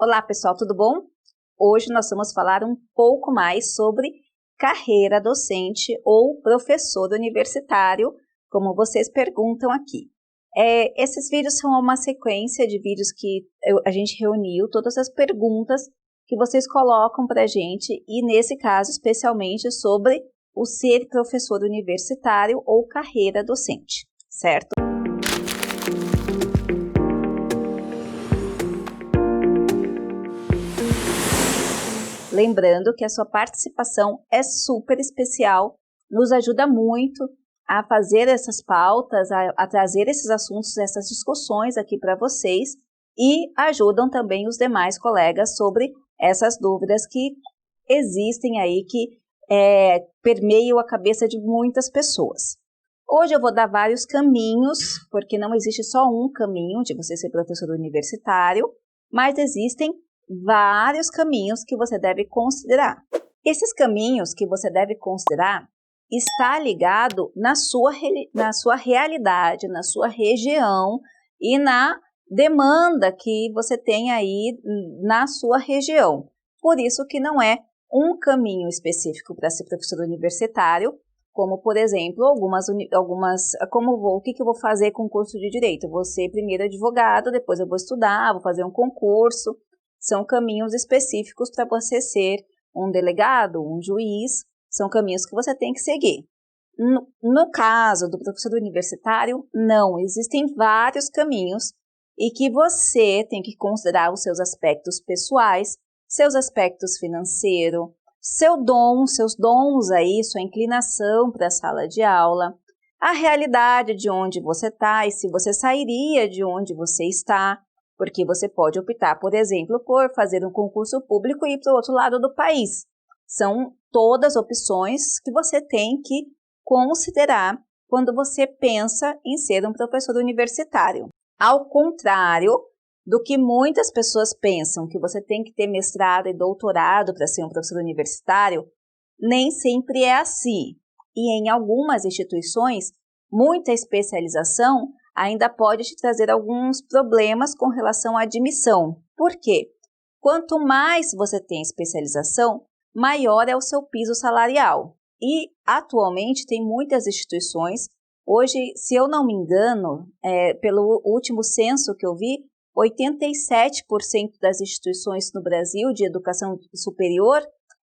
Olá pessoal, tudo bom? Hoje nós vamos falar um pouco mais sobre carreira docente ou professor universitário, como vocês perguntam aqui. Esses vídeos são uma sequência de vídeos que a gente reuniu todas as perguntas que vocês colocam para a gente e nesse caso especialmente sobre o ser professor universitário ou carreira docente, certo? Lembrando que a sua participação é super especial, nos ajuda muito a fazer essas pautas, a trazer esses assuntos, essas discussões aqui para vocês e ajudam também os demais colegas sobre essas dúvidas que existem aí, que permeiam a cabeça de muitas pessoas. Hoje eu vou dar vários caminhos, porque não existe só um caminho de você ser professor universitário, mas existem vários caminhos que você deve considerar. Esses caminhos que você deve considerar está ligado na sua realidade, na sua região e na demanda que você tem aí na sua região. Por isso que não é um caminho específico para ser professor universitário, como por exemplo, o que eu vou fazer com o curso de Direito? Eu vou ser primeiro advogado, depois eu vou estudar, vou fazer um concurso. São caminhos específicos para você ser um delegado, um juiz, são caminhos que você tem que seguir. No caso do professor universitário, não, existem vários caminhos e que você tem que considerar os seus aspectos pessoais, seus aspectos financeiros, seus dons aí, sua inclinação para a sala de aula, a realidade de onde você está e se você sairia de onde você está, porque você pode optar, por exemplo, por fazer um concurso público e ir para o outro lado do país. São todas opções que você tem que considerar quando você pensa em ser um professor universitário. Ao contrário do que muitas pessoas pensam, que você tem que ter mestrado e doutorado para ser um professor universitário, nem sempre é assim. E em algumas instituições, muita especialização ainda pode te trazer alguns problemas com relação à admissão. Por quê? Quanto mais você tem especialização, maior é o seu piso salarial. E, atualmente, tem muitas instituições. Hoje, se eu não me engano, pelo último censo que eu vi, 87% das instituições no Brasil de educação superior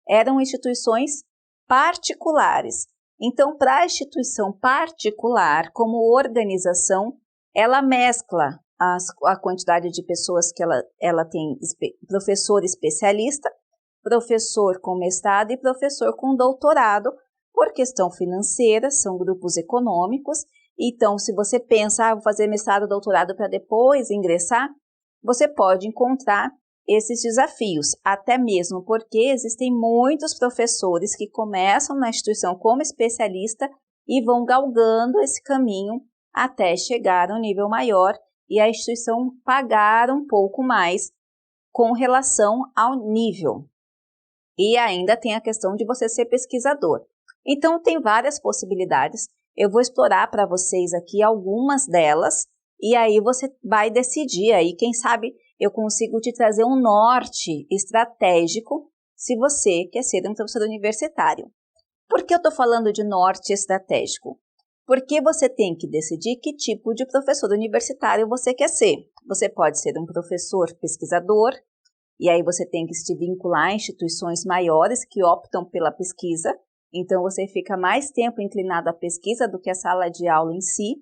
eram instituições particulares. Então, para a instituição particular, como organização, ela mescla a quantidade de pessoas que ela tem, professor especialista, professor com mestrado e professor com doutorado, por questão financeira, são grupos econômicos. Então, se você pensa, vou fazer mestrado, doutorado para depois ingressar, você pode encontrar esses desafios, até mesmo porque existem muitos professores que começam na instituição como especialista e vão galgando esse caminho até chegar a um nível maior e a instituição pagar um pouco mais com relação ao nível. E ainda tem a questão de você ser pesquisador. Então, tem várias possibilidades. Eu vou explorar para vocês aqui algumas delas e aí você vai decidir aí, quem sabe eu consigo te trazer um norte estratégico se você quer ser um professor universitário. Por que eu estou falando de norte estratégico? Porque você tem que decidir que tipo de professor universitário você quer ser. Você pode ser um professor pesquisador, e aí você tem que se vincular a instituições maiores que optam pela pesquisa, então você fica mais tempo inclinado à pesquisa do que à sala de aula em si.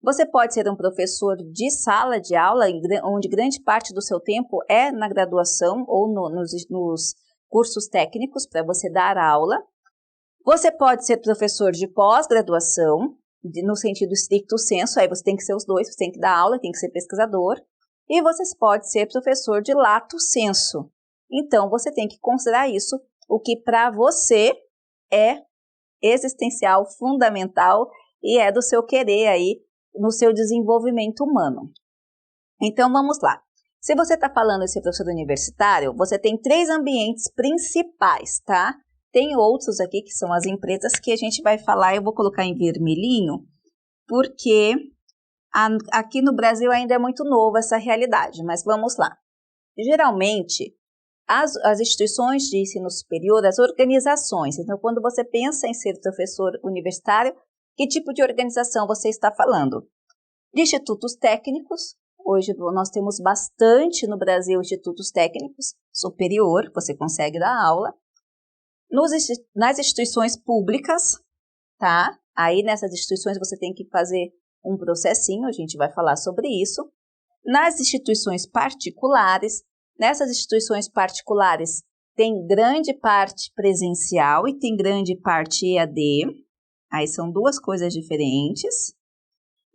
Você pode ser um professor de sala de aula, onde grande parte do seu tempo é na graduação ou nos cursos técnicos para você dar aula. Você pode ser professor de pós-graduação, no sentido estricto sensu, aí você tem que ser os dois, você tem que dar aula, tem que ser pesquisador. E você pode ser professor de lato sensu. Então, você tem que considerar isso, o que para você é existencial, fundamental e é do seu querer aí, no seu desenvolvimento humano. Então, vamos lá. Se você está falando de ser professor universitário, você tem 3 ambientes principais, tá? Tem outros aqui que são as empresas que a gente vai falar, eu vou colocar em vermelhinho, porque aqui no Brasil ainda é muito novo essa realidade, mas vamos lá. Geralmente, as instituições de ensino superior, as organizações, então quando você pensa em ser professor universitário, que tipo de organização você está falando? De institutos técnicos, hoje nós temos bastante no Brasil institutos técnicos superior, você consegue dar aula. Nas instituições públicas, tá? Aí nessas instituições você tem que fazer um processinho, a gente vai falar sobre isso. Nas instituições particulares, nessas instituições particulares tem grande parte presencial e tem grande parte EAD, aí são duas coisas diferentes.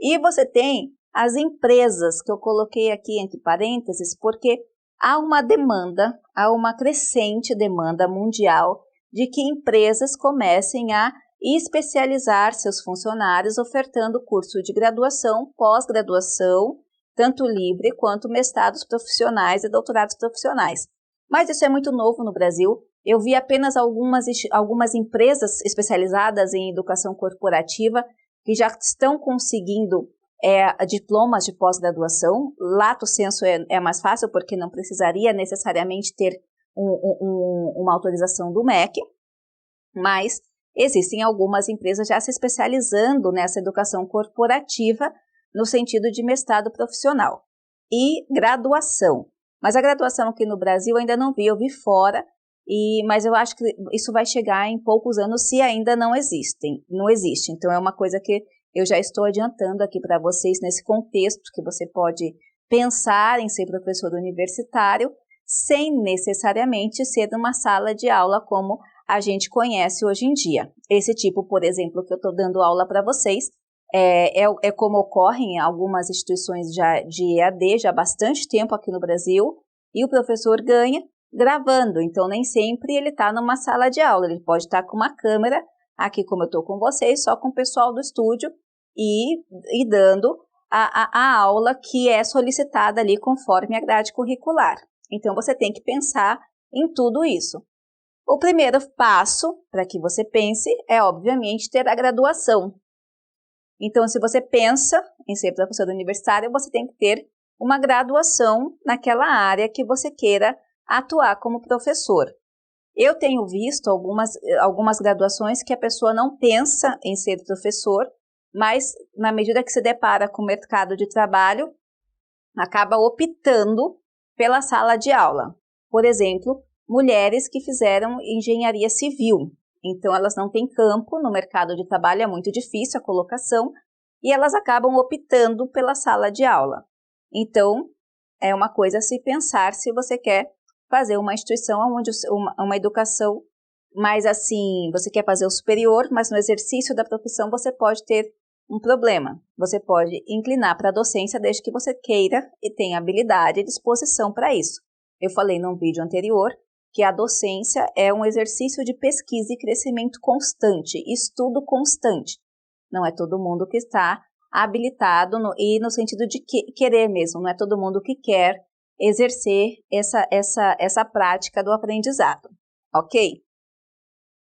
E você tem as empresas, que eu coloquei aqui entre parênteses, porque há uma crescente demanda mundial de que empresas comecem a especializar seus funcionários, ofertando curso de graduação, pós-graduação, tanto livre quanto mestrados profissionais e doutorados profissionais. Mas isso é muito novo no Brasil. Eu vi apenas algumas empresas especializadas em educação corporativa que já estão conseguindo diplomas de pós-graduação. Lato sensu é mais fácil, porque não precisaria necessariamente ter uma autorização do MEC, mas existem algumas empresas já se especializando nessa educação corporativa no sentido de mestrado profissional e graduação. Mas a graduação aqui no Brasil ainda não vi, eu vi fora, mas eu acho que isso vai chegar em poucos anos se ainda não existe. Então é uma coisa que eu já estou adiantando aqui para vocês nesse contexto, que você pode pensar em ser professor universitário sem necessariamente ser numa sala de aula como a gente conhece hoje em dia. Esse tipo, por exemplo, que eu estou dando aula para vocês, é como ocorre em algumas instituições já de EAD, já há bastante tempo aqui no Brasil, e o professor ganha gravando, então nem sempre ele está numa sala de aula, ele pode estar com uma câmera, aqui como eu estou com vocês, só com o pessoal do estúdio, e dando a aula que é solicitada ali conforme a grade curricular. Então, você tem que pensar em tudo isso. O primeiro passo para que você pense é, obviamente, ter a graduação. Então, se você pensa em ser professor universitário, você tem que ter uma graduação naquela área que você queira atuar como professor. Eu tenho visto algumas graduações que a pessoa não pensa em ser professor, mas na medida que se depara com o mercado de trabalho, acaba optando pela sala de aula. Por exemplo, mulheres que fizeram engenharia civil. Então, elas não têm campo no mercado de trabalho, é muito difícil a colocação, e elas acabam optando pela sala de aula. Então, é uma coisa a se pensar se você quer fazer uma instituição onde uma educação mais assim, você quer fazer o superior, mas no exercício da profissão você pode ter um problema. Você pode inclinar para a docência desde que você queira e tenha habilidade e disposição para isso. Eu falei num vídeo anterior que a docência é um exercício de pesquisa e crescimento constante, estudo constante. Não é todo mundo que está habilitado e no sentido de querer mesmo, não é todo mundo que quer exercer essa prática do aprendizado, ok?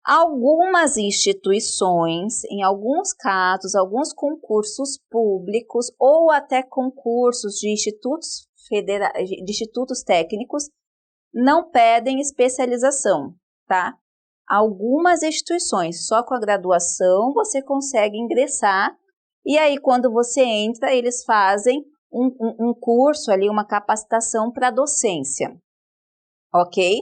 Algumas instituições, em alguns casos, alguns concursos públicos ou até concursos de institutos técnicos não pedem especialização, tá? Algumas instituições, só com a graduação você consegue ingressar e aí quando você entra eles fazem um curso ali, uma capacitação para docência, ok?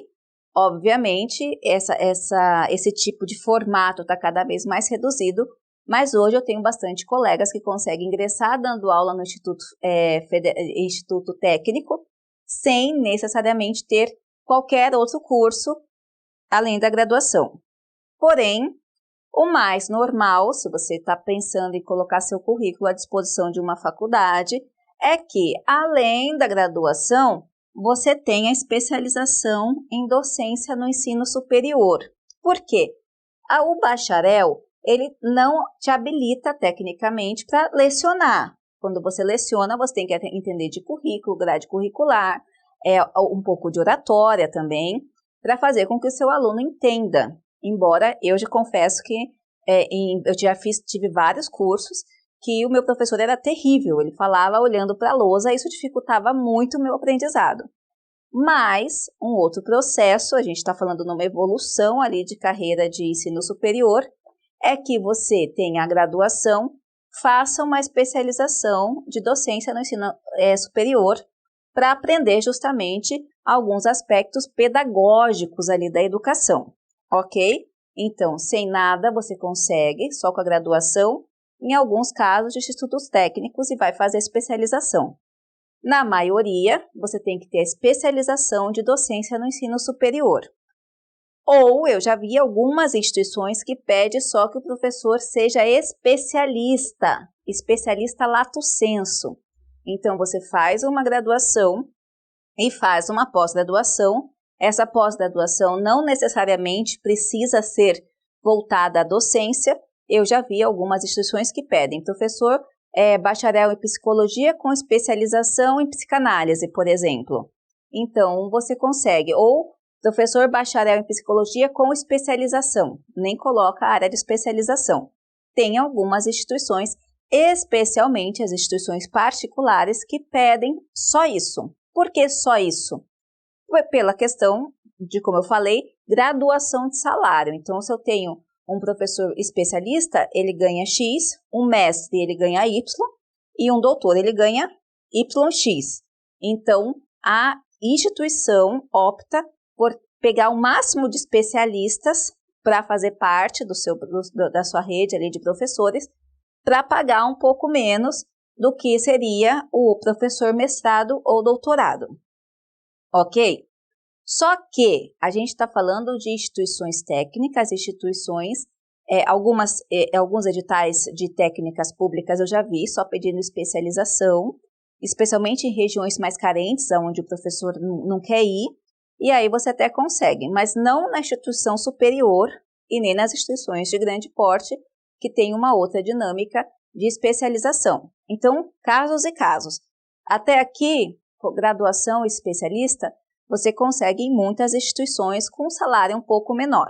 Obviamente, esse tipo de formato está cada vez mais reduzido, mas hoje eu tenho bastante colegas que conseguem ingressar dando aula no Instituto Técnico, sem necessariamente ter qualquer outro curso além da graduação. Porém, o mais normal, se você está pensando em colocar seu currículo à disposição de uma faculdade, é que, além da graduação, você tem a especialização em docência no ensino superior. Por quê? O bacharel, ele não te habilita tecnicamente para lecionar. Quando você leciona, você tem que entender de currículo, grade curricular, um pouco de oratória também, para fazer com que o seu aluno entenda. Embora eu já confesso que eu já tive vários cursos que o meu professor era terrível, ele falava olhando para a lousa e isso dificultava muito o meu aprendizado. Mas um outro processo, a gente está falando numa evolução ali de carreira de ensino superior, é que você tenha a graduação, faça uma especialização de docência no ensino superior para aprender justamente alguns aspectos pedagógicos ali da educação, ok? Então, sem nada você consegue, só com a graduação, em alguns casos de institutos técnicos e vai fazer a especialização. Na maioria, você tem que ter a especialização de docência no ensino superior. Ou eu já vi algumas instituições que pedem só que o professor seja especialista lato sensu. Então, você faz uma graduação e faz uma pós-graduação. Essa pós-graduação não necessariamente precisa ser voltada à docência. Eu já vi algumas instituições que pedem professor bacharel em psicologia com especialização em psicanálise, por exemplo. Então, você consegue. Ou professor bacharel em psicologia com especialização. Nem coloca a área de especialização. Tem algumas instituições, especialmente as instituições particulares, que pedem só isso. Por que só isso? Pela questão de, como eu falei, graduação de salário. Então, se eu tenho um professor especialista, ele ganha X, um mestre, ele ganha Y, e um doutor, ele ganha YX. Então, a instituição opta por pegar o máximo de especialistas para fazer parte da sua rede ali de professores, para pagar um pouco menos do que seria o professor mestrado ou doutorado. Ok? Só que a gente está falando de instituições técnicas, alguns editais de técnicas públicas eu já vi, só pedindo especialização, especialmente em regiões mais carentes, onde o professor não quer ir, e aí você até consegue, mas não na instituição superior e nem nas instituições de grande porte, que tem uma outra dinâmica de especialização. Então, casos e casos. Até aqui, graduação especialista, você consegue em muitas instituições com um salário um pouco menor,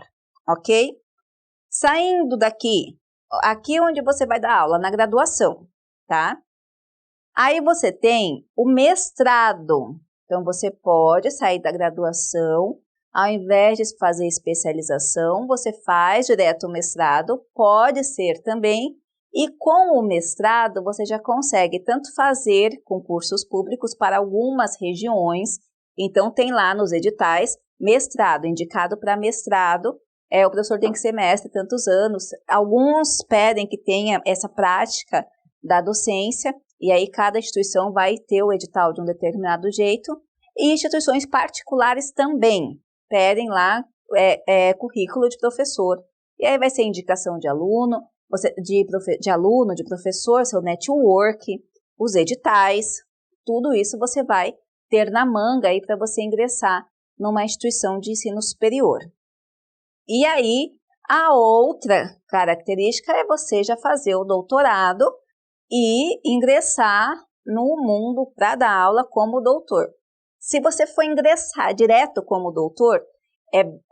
ok? Saindo daqui, aqui onde você vai dar aula, na graduação, tá? Aí você tem o mestrado. Então, você pode sair da graduação, ao invés de fazer especialização, você faz direto o mestrado, pode ser também, e com o mestrado você já consegue tanto fazer concursos públicos para algumas regiões. Então, tem lá nos editais, mestrado, indicado para mestrado, o professor tem que ser mestre tantos anos. Alguns pedem que tenha essa prática da docência, e aí cada instituição vai ter o edital de um determinado jeito, e instituições particulares também pedem lá currículo de professor. E aí vai ser indicação de aluno, de professor, seu network, os editais, tudo isso você vai ter na manga aí para você ingressar numa instituição de ensino superior. E aí, a outra característica é você já fazer o doutorado e ingressar no mundo para dar aula como doutor. Se você for ingressar direto como doutor,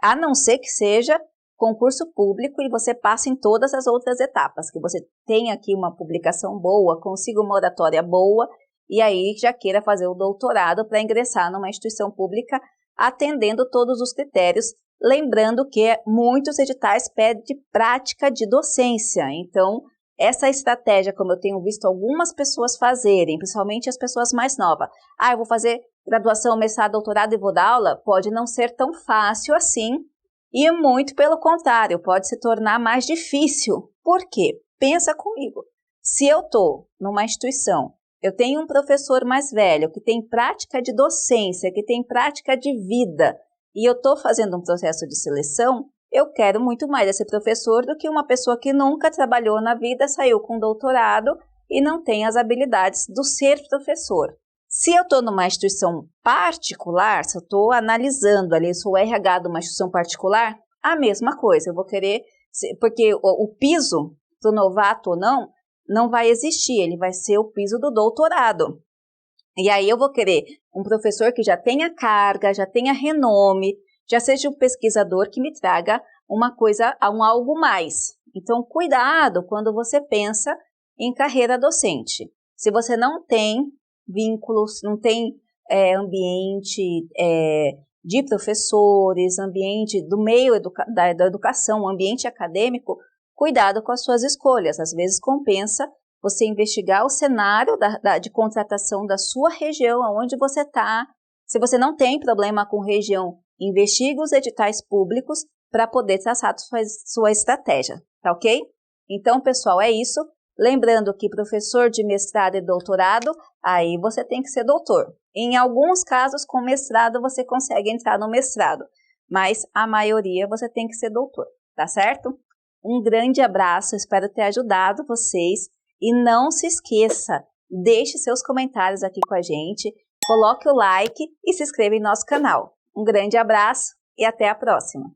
a não ser que seja concurso público e você passe em todas as outras etapas, que você tenha aqui uma publicação boa, consiga uma oratória boa, e aí já queira fazer o doutorado para ingressar numa instituição pública, atendendo todos os critérios, lembrando que muitos editais pedem prática de docência. Então, essa estratégia, como eu tenho visto algumas pessoas fazerem, principalmente as pessoas mais novas, eu vou fazer graduação, mestrado, doutorado e vou dar aula, pode não ser tão fácil assim, e muito pelo contrário, pode se tornar mais difícil. Por quê? Pensa comigo, se eu estou numa instituição, eu tenho um professor mais velho que tem prática de docência, que tem prática de vida, e eu estou fazendo um processo de seleção, eu quero muito mais esse professor do que uma pessoa que nunca trabalhou na vida, saiu com doutorado e não tem as habilidades do ser professor. Se eu estou numa instituição particular, se eu estou analisando ali, sou RH de uma instituição particular, a mesma coisa, eu vou querer, porque o piso do novato ou não vai existir, ele vai ser o piso do doutorado. E aí eu vou querer um professor que já tenha carga, já tenha renome, já seja um pesquisador que me traga uma coisa, algo mais. Então, cuidado quando você pensa em carreira docente. Se você não tem vínculos, não tem ambiente de professores, ambiente do meio da educação, ambiente acadêmico, cuidado com as suas escolhas. Às vezes compensa você investigar o cenário de contratação da sua região, onde você está. Se você não tem problema com região, investigue os editais públicos para poder traçar sua estratégia, tá ok? Então, pessoal, é isso. Lembrando que professor de mestrado e doutorado, aí você tem que ser doutor. Em alguns casos, com mestrado, você consegue entrar no mestrado, mas a maioria você tem que ser doutor, tá certo? Um grande abraço, espero ter ajudado vocês. E não se esqueça, deixe seus comentários aqui com a gente, coloque o like e se inscreva em nosso canal. Um grande abraço e até a próxima!